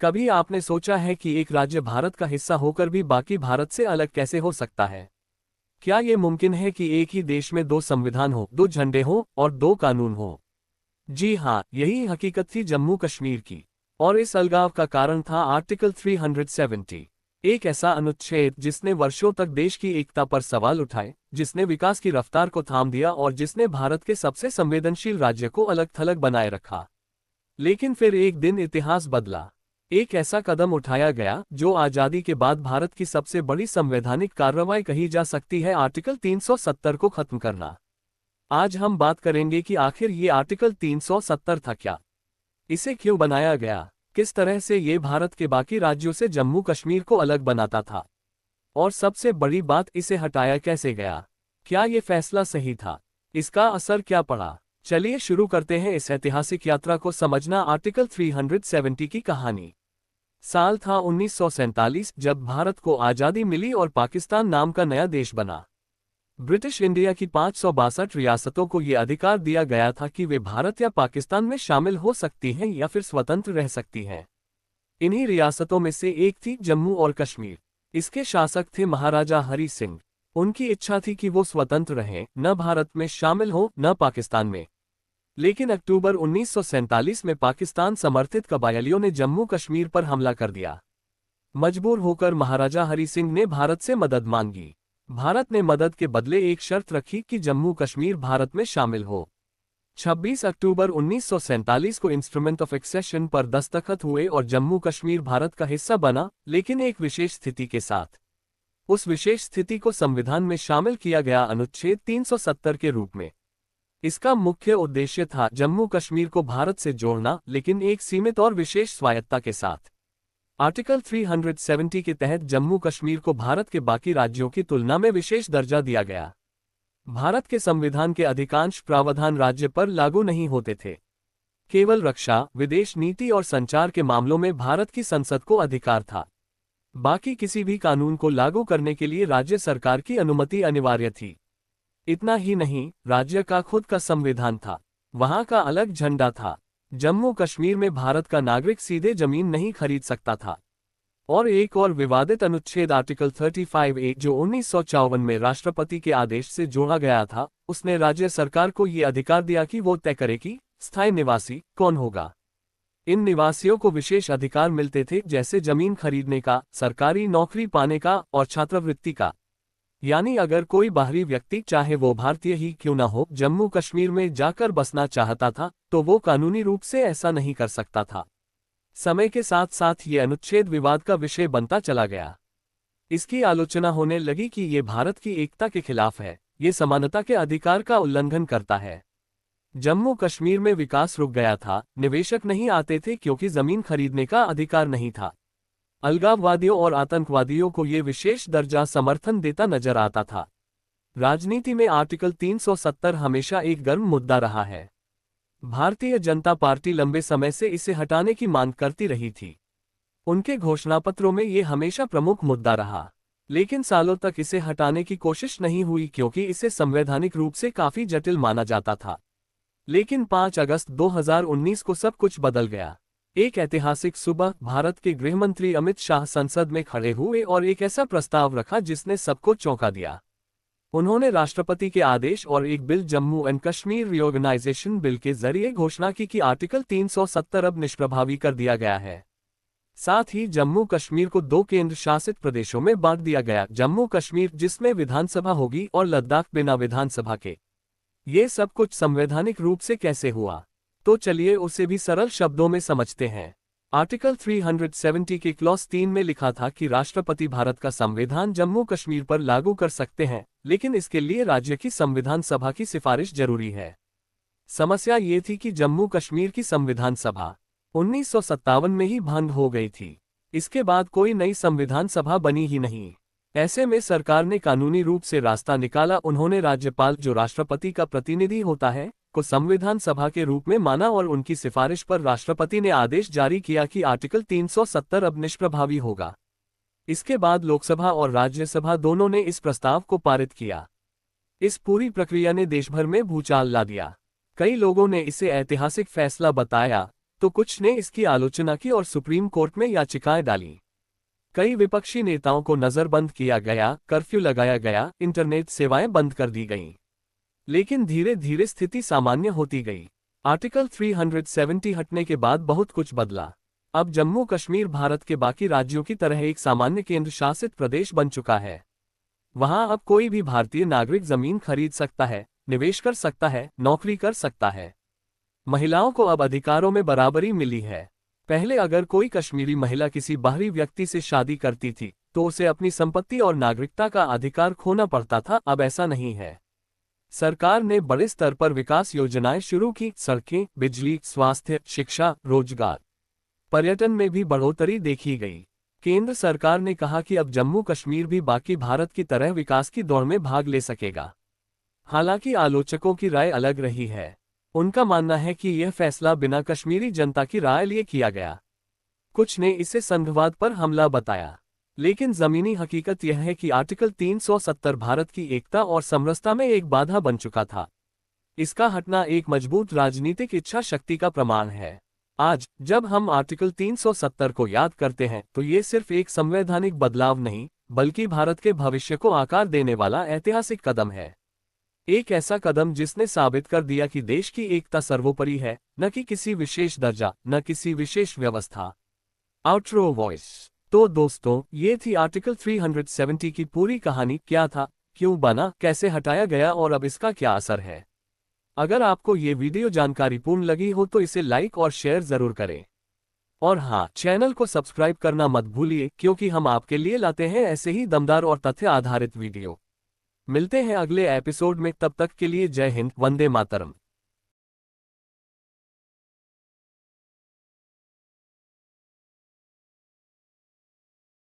कभी आपने सोचा है कि एक राज्य भारत का हिस्सा होकर भी बाकी भारत से अलग कैसे हो सकता है? क्या ये मुमकिन है कि एक ही देश में दो संविधान हो, दो झंडे हों और दो कानून हों? जी हाँ, यही हकीकत थी जम्मू कश्मीर की। और इस अलगाव का कारण था आर्टिकल 370, एक ऐसा अनुच्छेद जिसने वर्षों तक देश की एकता पर सवाल उठाए, जिसने विकास की रफ्तार को थाम दिया और जिसने भारत के सबसे संवेदनशील राज्य को अलग थलग बनाए रखा। लेकिन फिर एक दिन इतिहास बदला। एक ऐसा कदम उठाया गया जो आजादी के बाद भारत की सबसे बड़ी संवैधानिक कार्रवाई कही जा सकती है, आर्टिकल 370 को खत्म करना। आज हम बात करेंगे कि आखिर ये आर्टिकल 370 था क्या, इसे क्यों बनाया गया, किस तरह से ये भारत के बाकी राज्यों से जम्मू कश्मीर को अलग बनाता था, और सबसे बड़ी बात, इसे हटाया कैसे गया। क्या ये फैसला सही था? इसका असर क्या पड़ा? चलिए शुरू करते हैं इस ऐतिहासिक यात्रा को समझना आर्टिकल 370 की कहानी। साल था 1947 जब भारत को आज़ादी मिली और पाकिस्तान नाम का नया देश बना। ब्रिटिश इंडिया की 562 रियासतों को ये अधिकार दिया गया था कि वे भारत या पाकिस्तान में शामिल हो सकती हैं या फिर स्वतंत्र रह सकती हैं। इन्हीं रियासतों में से एक थी जम्मू और कश्मीर। इसके शासक थे महाराजा हरि सिंह। उनकी इच्छा थी कि वो स्वतंत्र रहें, न भारत में शामिल हो न पाकिस्तान में। लेकिन अक्टूबर 1947 में पाकिस्तान समर्थित कबायलियों ने जम्मू कश्मीर पर हमला कर दिया। मजबूर होकर महाराजा हरि सिंह ने भारत से मदद मांगी। भारत ने मदद के बदले एक शर्त रखी कि जम्मू कश्मीर भारत में शामिल हो। 26 अक्टूबर 1947 को इंस्ट्रूमेंट ऑफ एक्सेशन पर दस्तखत हुए और जम्मू कश्मीर भारत का हिस्सा बना, लेकिन एक विशेष स्थिति के साथ। उस विशेष स्थिति को संविधान में शामिल किया गया अनुच्छेद 370 के रूप में। इसका मुख्य उद्देश्य था जम्मू कश्मीर को भारत से जोड़ना, लेकिन एक सीमित और विशेष स्वायत्ता के साथ। आर्टिकल 370 के तहत जम्मू कश्मीर को भारत के बाकी राज्यों की तुलना में विशेष दर्जा दिया गया। भारत के संविधान के अधिकांश प्रावधान राज्य पर लागू नहीं होते थे। केवल रक्षा, विदेश नीति और संचार के मामलों में भारत की संसद को अधिकार था। बाकी किसी भी कानून को लागू करने के लिए राज्य सरकार की अनुमति अनिवार्य थी। इतना ही नहीं, राज्य का खुद का संविधान था, वहां का अलग झंडा था। जम्मू कश्मीर में भारत का नागरिक सीधे जमीन नहीं खरीद सकता था। और एक और विवादित अनुच्छेद आर्टिकल 35A, जो 1954 में राष्ट्रपति के आदेश से जोड़ा गया था, उसने राज्य सरकार को ये अधिकार दिया कि वो तय करे कि स्थायी निवासी कौन होगा। इन निवासियों को विशेष अधिकार मिलते थे, जैसे जमीन खरीदने का, सरकारी नौकरी पाने का और छात्रवृत्ति का। यानी अगर कोई बाहरी व्यक्ति, चाहे वो भारतीय ही क्यों न हो, जम्मू कश्मीर में जाकर बसना चाहता था, तो वो कानूनी रूप से ऐसा नहीं कर सकता था। समय के साथ साथ ये अनुच्छेद विवाद का विषय बनता चला गया। इसकी आलोचना होने लगी कि ये भारत की एकता के खिलाफ है, ये समानता के अधिकार का उल्लंघन करता है। जम्मू कश्मीर में विकास रुक गया था, निवेशक नहीं आते थे क्योंकि जमीन खरीदने का अधिकार नहीं था। अलगाववादियों और आतंकवादियों को ये विशेष दर्जा समर्थन देता नजर आता था। राजनीति में आर्टिकल 370 हमेशा एक गर्म मुद्दा रहा है। भारतीय जनता पार्टी लंबे समय से इसे हटाने की मांग करती रही थी। उनके घोषणापत्रों में ये हमेशा प्रमुख मुद्दा रहा, लेकिन सालों तक इसे हटाने की कोशिश नहीं हुई क्योंकि इसे संवैधानिक रूप से काफी जटिल माना जाता था। लेकिन 5 अगस्त 2019 को सब कुछ बदल गया। एक ऐतिहासिक सुबह भारत के गृहमंत्री अमित शाह संसद में खड़े हुए और एक ऐसा प्रस्ताव रखा जिसने सबको चौंका दिया। उन्होंने राष्ट्रपति के आदेश और एक bill, Jammu and Kashmir reorganisation bill के जरिए घोषणा की कि आर्टिकल 370 अब निष्प्रभावी कर दिया गया है। साथ ही जम्मू कश्मीर को 2 केंद्र शासित प्रदेशों में बांट दिया गया, जम्मू कश्मीर जिसमें विधानसभा होगी और लद्दाख बिना विधानसभा के। ये सब कुछ संवैधानिक रूप से कैसे हुआ, तो चलिए उसे भी सरल शब्दों में समझते हैं। आर्टिकल 370 के क्लॉज 3 में लिखा था कि राष्ट्रपति भारत का संविधान जम्मू कश्मीर पर लागू कर सकते हैं, लेकिन इसके लिए राज्य की संविधान सभा की सिफारिश जरूरी है। समस्या ये थी कि जम्मू कश्मीर की संविधान सभा 1957 में ही भंग हो गई थी। इसके बाद कोई नई संविधान सभा बनी ही नहीं। ऐसे में सरकार ने कानूनी रूप से रास्ता निकाला। उन्होंने राज्यपाल, जो राष्ट्रपति का प्रतिनिधि होता है, को संविधान सभा के रूप में माना और उनकी सिफारिश पर राष्ट्रपति ने आदेश जारी किया कि आर्टिकल 370 अब निष्प्रभावी होगा। इसके बाद लोकसभा और राज्यसभा दोनों ने इस प्रस्ताव को पारित किया। इस पूरी प्रक्रिया ने देश भर में भूचाल ला दिया। कई लोगों ने इसे ऐतिहासिक फैसला बताया, तो कुछ ने इसकी आलोचना की और सुप्रीम कोर्ट में याचिकाएं डाली। कई विपक्षी नेताओं को नजरबंद किया गया, कर्फ्यू लगाया गया, इंटरनेट सेवाएं बंद कर दी गईं। लेकिन धीरे धीरे स्थिति सामान्य होती गई। आर्टिकल 370 हटने के बाद बहुत कुछ बदला। अब जम्मू कश्मीर भारत के बाकी राज्यों की तरह एक सामान्य केंद्र शासित प्रदेश बन चुका है। वहां अब कोई भी भारतीय नागरिक जमीन खरीद सकता है, निवेश कर सकता है, नौकरी कर सकता है। महिलाओं को अब अधिकारों में बराबरी मिली है। पहले अगर कोई कश्मीरी महिला किसी बाहरी व्यक्ति से शादी करती थी तो उसे अपनी संपत्ति और नागरिकता का अधिकार खोना पड़ता था। अब ऐसा नहीं है। सरकार ने बड़े स्तर पर विकास योजनाएं शुरू की। सड़कें, बिजली, स्वास्थ्य, शिक्षा, रोजगार, पर्यटन में भी बढ़ोतरी देखी गई। केंद्र सरकार ने कहा कि अब जम्मू कश्मीर भी बाकी भारत की तरह विकास की दौड़ में भाग ले सकेगा। हालांकि आलोचकों की राय अलग रही है। उनका मानना है कि यह फैसला बिना कश्मीरी जनता की राय लिए किया गया। कुछ ने इसे संघवाद पर हमला बताया, लेकिन जमीनी हकीकत यह है कि आर्टिकल 370 भारत की एकता और समरसता में एक बाधा बन चुका था। इसका हटना एक मजबूत राजनीतिक इच्छा शक्ति का प्रमाण है। आज जब हम आर्टिकल 370 को याद करते हैं तो ये सिर्फ एक संवैधानिक बदलाव नहीं, बल्कि भारत के भविष्य को आकार देने वाला ऐतिहासिक कदम है। एक ऐसा कदम जिसने साबित कर दिया कि देश की एकता सर्वोपरि है, न कि किसी विशेष दर्जा, न किसी विशेष व्यवस्था। Outro voice. तो दोस्तों, ये थी आर्टिकल 370 की पूरी कहानी। क्या था, क्यों बना, कैसे हटाया गया और अब इसका क्या असर है। अगर आपको ये वीडियो जानकारीपूर्ण लगी हो तो इसे लाइक और शेयर जरूर करें। और हाँ, चैनल को सब्सक्राइब करना मत भूलिए, क्योंकि हम आपके लिए लाते हैं ऐसे ही दमदार और तथ्य आधारित वीडियो। मिलते हैं अगले एपिसोड में, तब तक के लिए जय हिंद, वंदे मातरम।